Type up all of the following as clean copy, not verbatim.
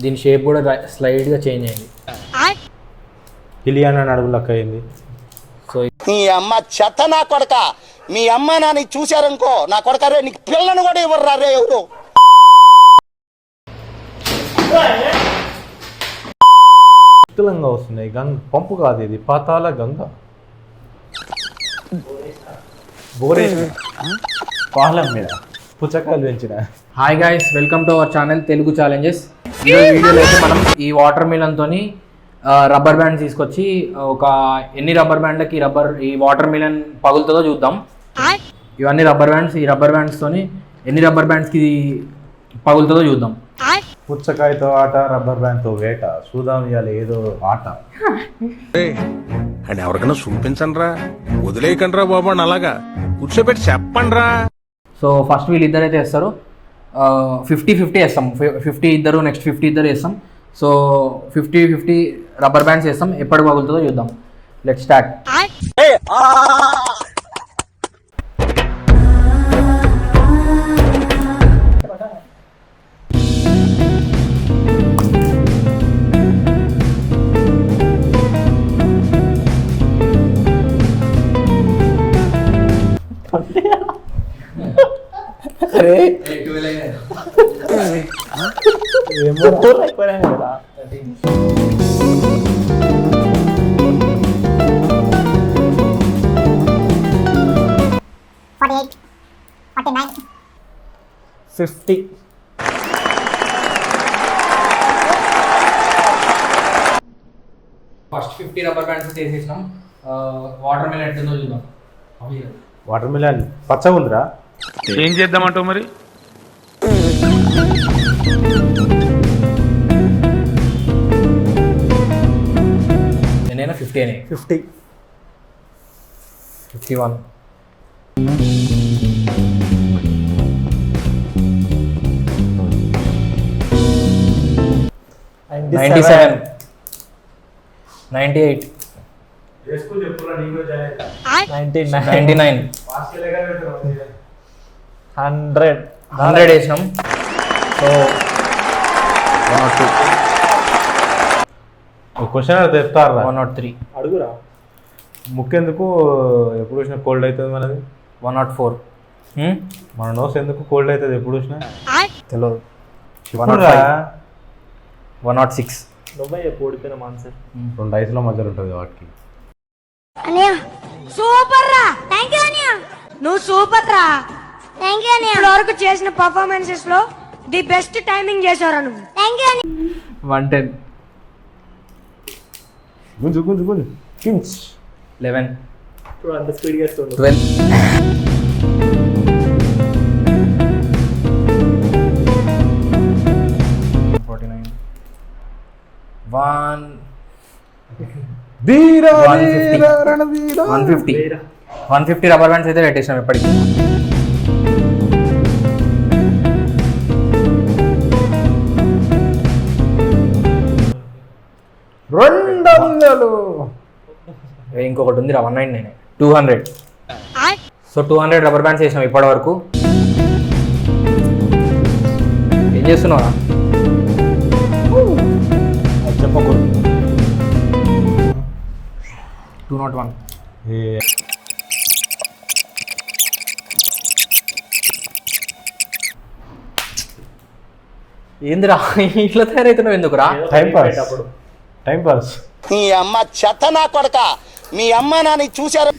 దీని షేప్ కూడా స్లైడ్గా చేంజ్ అయింది. కిలియానా నడుములక్క అయింది. సో మీ అమ్మ చెత్త నా కొడక, మీ అమ్మ నాని చూశారనుకో నా కొడక రే నీకు పిల్లను కూడా ఇవ్వరు రే ఎవరు. పుష్కలంగా వస్తున్నాయి. పంపు కాదు ఇది, పాతాల గంగ. బోరేసిన పాలం మీద పుచ్చకాయలు పెంచిన. Hi guys, welcome to our channel Telugu challenges. ఈ వీడియోలో అయితే మనం ఈ వాటర్ మిలన్తోని రబ్బర్ బ్యాండ్ తీసుకొచ్చి ఒక ఎన్ని రబ్బర్ బ్యాండ్లకి ఈ వాటర్ మిలన్ పగులుతుందో చూద్దాం. ఇవన్నీ రబ్బర్ బ్యాండ్స్. ఈ రబ్బర్ బ్యాండ్స్తోని ఎన్ని రబ్బర్ బ్యాండ్స్కి పగులుతుందో చూద్దాం. పుచ్చకాయతో ఆట, రబ్బర్ బ్యాండ్తో వేట. చూద్దాం ఇవాళ ఏదో ఆట. అండ్ ఎవరికైనా చూపించండి రా, వదిలేయకండి రా బాబు అని అలాగా కూర్చోబెట్టి చెప్పండి రా. సో ఫస్ట్ వీళ్ళిద్దరు అయితే వేస్తారు. 50-50 వేస్తాం. 50 ఇద్దరు, నెక్స్ట్ 50 ఇద్దరు వేస్తాం. సో 50-50 రబ్బర్ బ్యాండ్స్ వేస్తాం. ఎప్పటికి పగులుతుందో చూద్దాం. Let's start. First 50 rubber bands చేసేసినాం. వాటర్ మిలన్ ఎట్టుందో చూద్దాం. వాటర్ మిలన్ పచ్చగా ఉందిరా. ఏం చేద్దామంటావు మరి? నేనైనా 50 అని. 50 51 97 98 99 100 వేసినాం. సో 102 క్వశ్చన్ అయితే చెప్తారా? 103 అడుగురా. ముక్కెందుకు ఎప్పుడు వచ్చినా కోల్డ్ అవుతుంది మనది? 104 మన నోస్ ఎందుకు కోల్డ్ అవుతుంది ఎప్పుడు వచ్చినా? తెలియదు. 106 ఓడిపోయిన మాన్సర్ 2 ఐస్ల మధ్యలో ఉంటుంది వాటికి. సూపర్ రా, థ్యాంక్ యూ అనియా. నువ్వు సూపర్ రా, థ్యాంక్ యూ అనియా. ఇప్పటివరకు చేసిన పర్ఫార్మెన్సెస్ లో ది బెస్ట్ టైమింగ్ చేశారా నువ్వు. థ్యాంక్ యూ అనియా. 110 గుంజు గుంజు గుంజు కించ్ 11 అంత స్పీడ్గా వేస్తుంది. 12 49 150 రబ్బర్ బ్యాండ్స్ అయితే పెట్టేసాం ఎప్పటికి. ఇంకొకటి ఉంది రా, 199 200. సో 200 రబ్బర్ బ్యాండ్స్ వేసాం ఇప్పటి వరకు. ఏం చేస్తున్నావా? చెప్పకూడదు. 201 ఏందిరా ఇట్లా తయారైతున్నావు ఎందుకురా? Time pass. మీ అమ్మ చెత్త నా కొడక, మీ అమ్మ నాని చూశారు.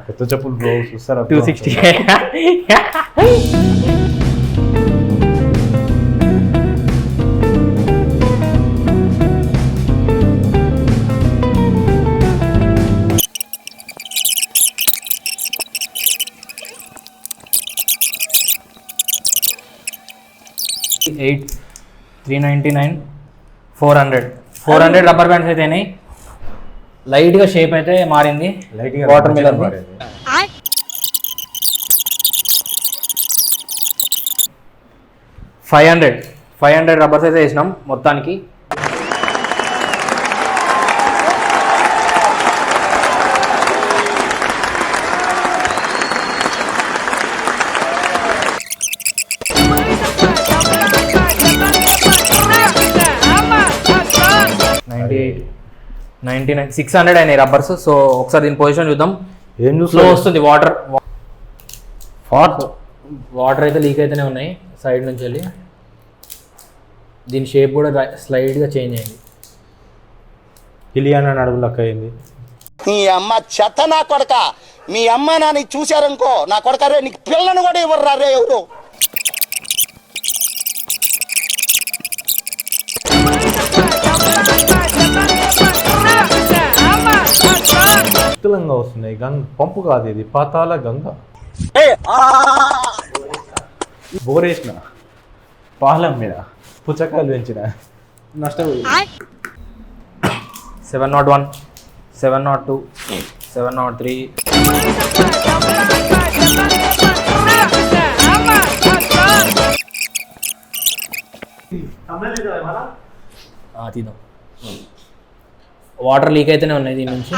కొత్త చెప్పులు బ్రో చూస్తారా? 260 8 399 400 రబ్బర్ బ్యాండ్స్ అయితేనాయి. లైట్గా షేప్ అయితే మారింది. వాటర్ మిలన్ 500 రబ్బర్స్ అయితే వేసినాం మొత్తానికి. 99 600 అయినాయి రబ్బర్స్. సో ఒకసారి దీని పొజిషన్ చూద్దాం. ఏం ఫ్లో చూస్తా వస్తుంది వాటర్ అయితే లీక్ అయితేనే ఉన్నాయి సైడ్ నుంచి వెళ్ళి. దీని షేప్ కూడా స్లైడ్గా చేంజ్ అయింది. ఇలియానా నడుము లెక్క అయింది. మీ అమ్మ చెత్త నా కొడక, మీ అమ్మ నాని చూశారనుకో నా కొడక రే నీకు పిల్లను కూడా ఇవ్వరు రే ఎవరు. విస్తృతంగా వస్తున్నాయి. పంపు కాదు ఇది, పాతాల గంగ. బోరేసిన పాలం మీద పుచ్చకాయలు పెంచిన నష్టపోయి. 701 702 703 తీద్దాం. వాటర్ లీక్ అయితేనే ఉన్నాయి దీని నుంచి.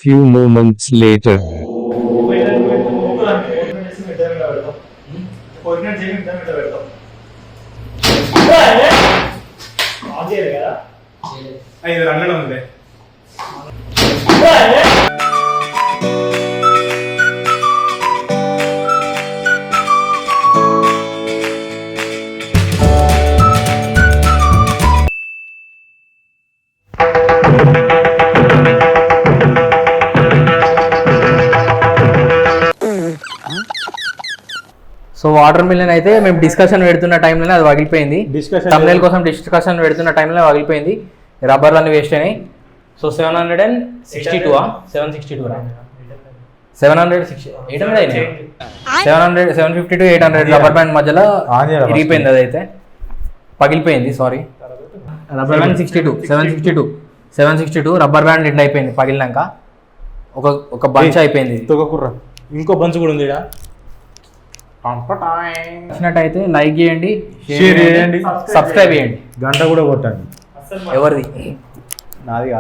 Few moments later. So water melon అయితే మేము డిస్కషన్ పెడుతున్న టైంలోనే అది పగిలిపోయింది. తమ్నైల్ కోసం డిస్కషన్ పెడుతున్న టైంలో పగిలిపోయింది. రబ్బర్లు అన్ని వేస్ట్ అయినాయి. సో 762 800 అయినాయి. 750 to 800 రబ్బర్ బ్యాండ్ మధ్యలో ఇరిగిపోయింది. అదైతే పగిలిపోయింది. సారీ 762 రబ్బర్ బ్యాండ్ ఎండ్ అయిపోయింది పగిలినాక. ఒక బంచ్ అయిపోయింది. ఇంకో బంచ్ కూడా ఉంది. నచ్చినట్టయితే లైక్ చేయండి, షేర్ చేయండి, సబ్స్క్రైబ్ చేయండి, గంట కూడా కొట్టండి. ఎవరిది నాది కాదు.